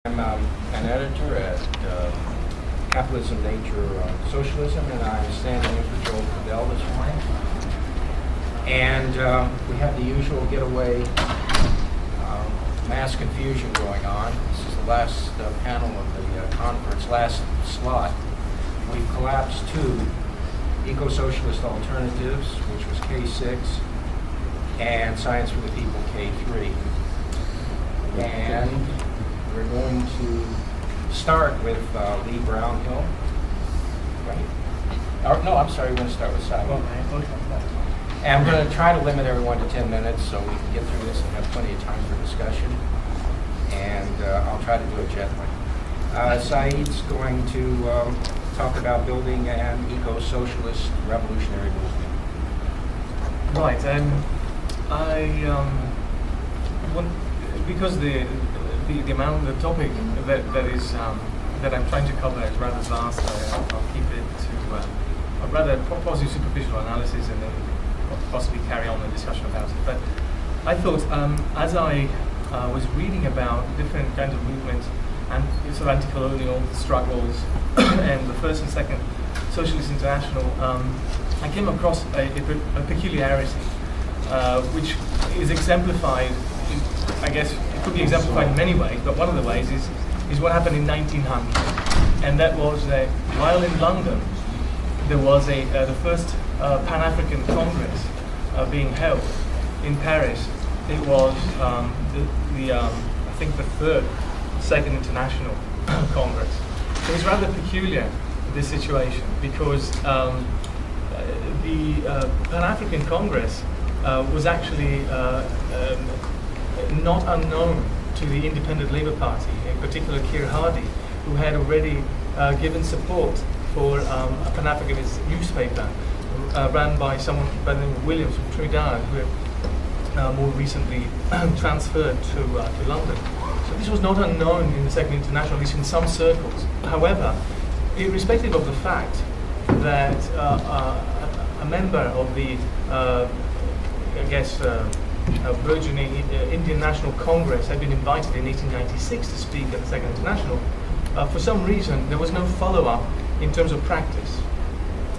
I'm an editor at Capitalism, Nature, Socialism, and I'm standing in for Joel Fidel this morning. And we have the usual getaway mass confusion going on. This is the last panel of the conference, last slot. We've collapsed two eco-socialist alternatives, which was K6, and Science for the People, K3. And we're going to start with Lee Brownhill. Right? Or, no, I'm sorry, we're going to start with Simon. And I'm going to try to limit everyone to 10 minutes so we can get through this and have plenty of time for discussion. And I'll try to do it gently. Saeed's going to talk about building an eco-socialist revolutionary movement. Right, because the topic that I'm trying to cover is rather vast, I'll keep it to a rather positive superficial analysis and then possibly carry on the discussion about it. But I thought, as I was reading about different kinds of movements and sort of anti-colonial struggles and the first and second Socialist International, I came across a peculiarity which is exemplified, I guess it could be exemplified in many ways, but one of the ways is what happened in 1900. And that was that while in London there was the first Pan-African Congress being held in Paris. It was I think the third Second International Congress. It was rather peculiar, this situation, because the Pan-African Congress was actually not unknown to the Independent Labour Party, in particular Keir Hardie, who had already given support for a Pan-Africanist newspaper ran by someone by the name of Williams from Trinidad, who had more recently transferred to London. So this was not unknown in the Second International, at least in some circles. However, irrespective of the fact that a member of the, burgeoning Indian National Congress had been invited in 1896 to speak at the Second International, for some reason there was no follow-up in terms of practice.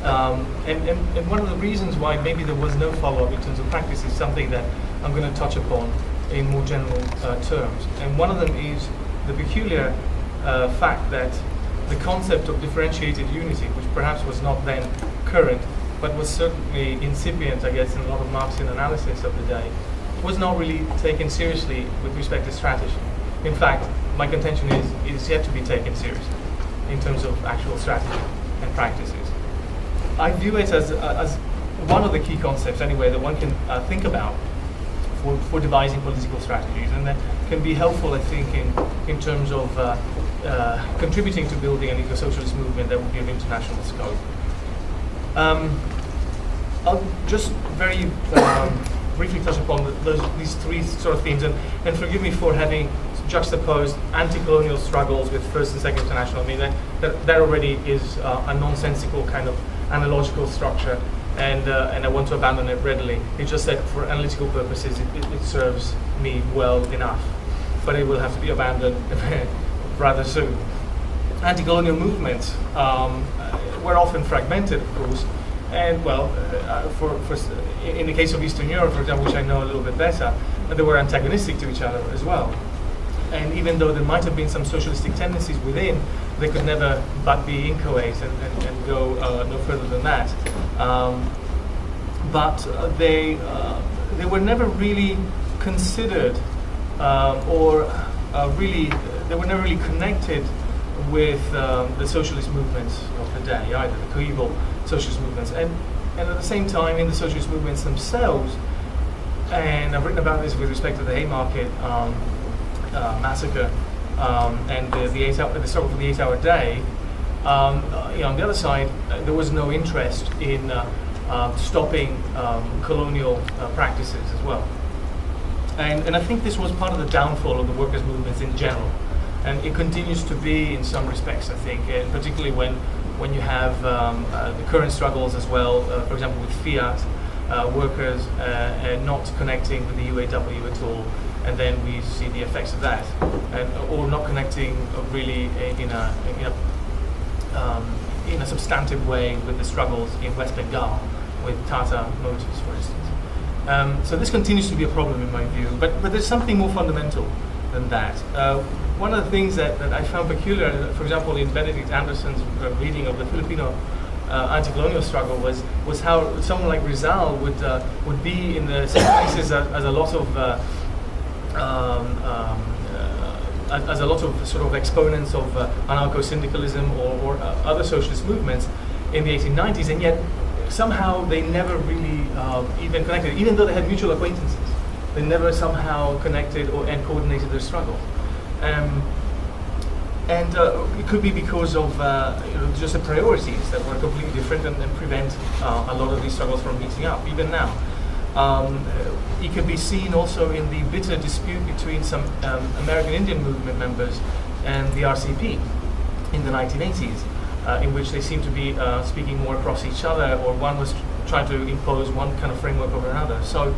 And one of the reasons why maybe there was no follow-up in terms of practice is something that I'm going to touch upon in more general terms. And one of them is the peculiar fact that the concept of differentiated unity, which perhaps was not then current, but was certainly incipient, I guess, in a lot of Marxian analysis of the day, was not really taken seriously with respect to strategy. In fact, my contention is yet to be taken seriously in terms of actual strategy and practices. I view it as one of the key concepts, anyway, that one can think about for devising political strategies, and that can be helpful, I think, in terms of contributing to building an eco-socialist movement that would be of international scope. I'll just very briefly touch upon these three sort of themes, and forgive me for having juxtaposed anti-colonial struggles with First and Second International. I mean, that already is a nonsensical kind of analogical structure, and I want to abandon it readily. It's just that for analytical purposes it serves me well enough, but it will have to be abandoned rather soon. Anti-colonial movements were often fragmented, of course, and well, in the case of Eastern Europe, for example, which I know a little bit better, they were antagonistic to each other as well. And even though there might have been some socialistic tendencies within, they could never but be inchoate and go no further than that. But they were never really considered, they were never really connected with the socialist movements of the day, either the coeval socialist movements. And at the same time, in the socialist movements themselves, and I've written about this with respect to the Haymarket massacre and the struggle for the 8-hour day. On the other side, there was no interest in stopping colonial practices as well. And I think this was part of the downfall of the workers' movements in general. And it continues to be in some respects, I think, and particularly when you have the current struggles as well, for example with Fiat, workers not connecting with the UAW at all, and then we see the effects of that, or not connecting really in a substantive way with the struggles in West Bengal with Tata Motors, for instance. So this continues to be a problem in my view, but there's something more fundamental than that. One of the things that I found peculiar, for example, in Benedict Anderson's reading of the Filipino anti-colonial struggle was how someone like Rizal would be in the same places as a lot of sort of exponents of anarcho-syndicalism or other socialist movements in the 1890s, and yet somehow they never really even connected, even though they had mutual acquaintances. They never somehow connected and coordinated their struggle. And it could be because of just the priorities that were completely different and prevent a lot of these struggles from meeting up, even now. It could be seen also in the bitter dispute between some American Indian movement members and the RCP in the 1980s, in which they seemed to be speaking more across each other, or one was trying to impose one kind of framework over another. So,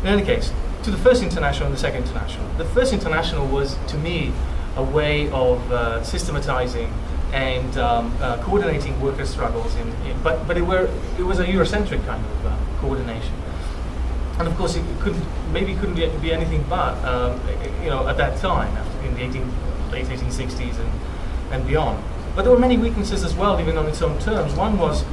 in any case, to the First International and the Second International. The First International was, to me, a way of systematizing and coordinating worker struggles, but it was a Eurocentric kind of coordination. And of course, it couldn't be anything but, at that time, in the late 1860s and beyond. But there were many weaknesses as well, even on its own terms. One was,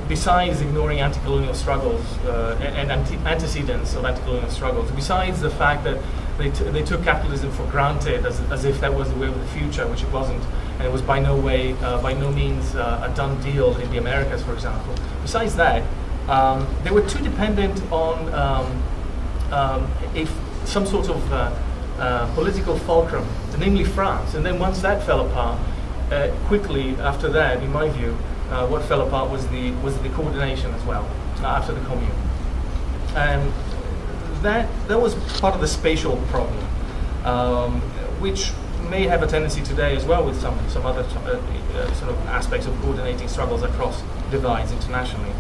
besides ignoring anti-colonial struggles and antecedents of anti-colonial struggles, besides the fact that they took capitalism for granted as if that was the way of the future, which it wasn't, and it was by no means a done deal in the Americas, for example. Besides that, they were too dependent on some sort of political fulcrum, namely France. And then once that fell apart, quickly after that, in my view, what fell apart was the coordination as well after the Commune. And that was part of the spatial problem, which may have a tendency today as well with some other sort of aspects of coordinating struggles across divides internationally.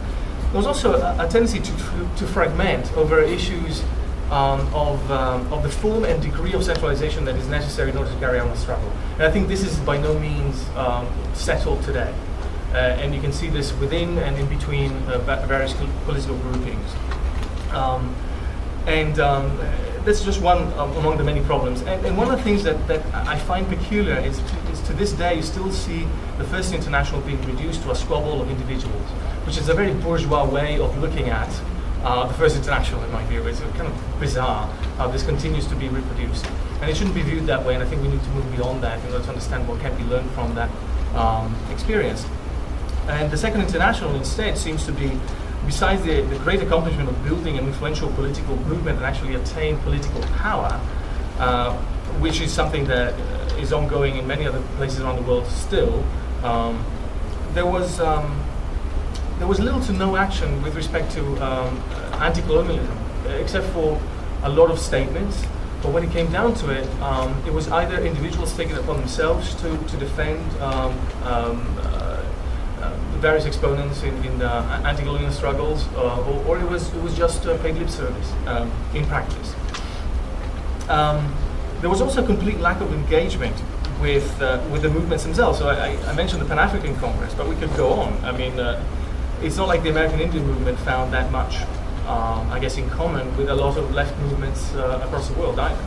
There was also a tendency to fragment over issues of the form and degree of centralization that is necessary in order to carry on the struggle. And I think this is by no means settled today. And you can see this within and in between various political groupings. That's just one among the many problems. And one of the things that I find peculiar is to this day you still see the First International being reduced to a squabble of individuals, which is a very bourgeois way of looking at the First International, in my view. It's kind of bizarre how this continues to be reproduced. And it shouldn't be viewed that way, and I think we need to move beyond that in order to understand what can be learned from that experience. And the Second International instead seems to be, besides the great accomplishment of building an influential political movement and actually attain political power, which is something that is ongoing in many other places around the world still, there was little to no action with respect to anti-colonialism, except for a lot of statements. But when it came down to it, it was either individuals taking it upon themselves to defend various exponents in anti-colonial struggles, or it was just paid lip service in practice. There was also a complete lack of engagement with the movements themselves. So I mentioned the Pan-African Congress, but we could go on. I mean, it's not like the American Indian movement found that much, I guess, in common with a lot of left movements across the world either.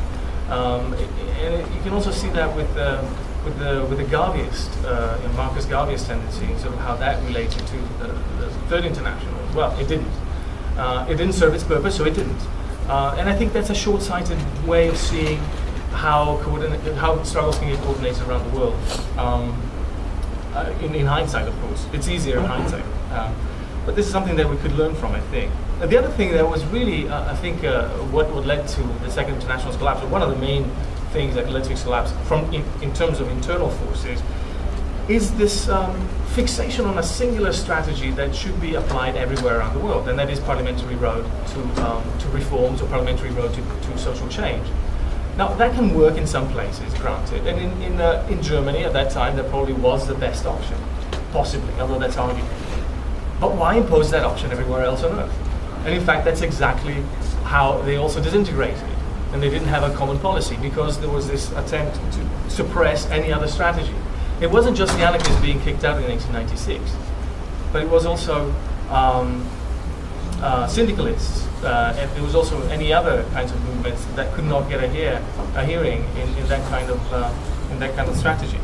And you can also see that with the Garveyist, Marcus Garveyist tendency, sort of how that related to the Third International. Well, it didn't. It didn't serve its purpose, so it didn't. And I think that's a short-sighted way of seeing how struggles can get coordinated around the world. In hindsight, of course, it's easier in hindsight. But this is something that we could learn from, I think. The other thing that was really, I think, what led to the Second International's collapse, or one of the main things that led to its collapse in terms of internal forces, is this fixation on a singular strategy that should be applied everywhere around the world, and that is parliamentary road to reforms, or parliamentary road to social change. Now, that can work in some places, granted, and in Germany at that time, that probably was the best option, possibly, although that's argued. But why impose that option everywhere else on Earth? And in fact, that's exactly how they also disintegrated and they didn't have a common policy because there was this attempt to suppress any other strategy. It wasn't just the anarchists being kicked out in 1896, but it was also syndicalists. And it was also any other kinds of movements that could not get a hearing in that kind of strategy.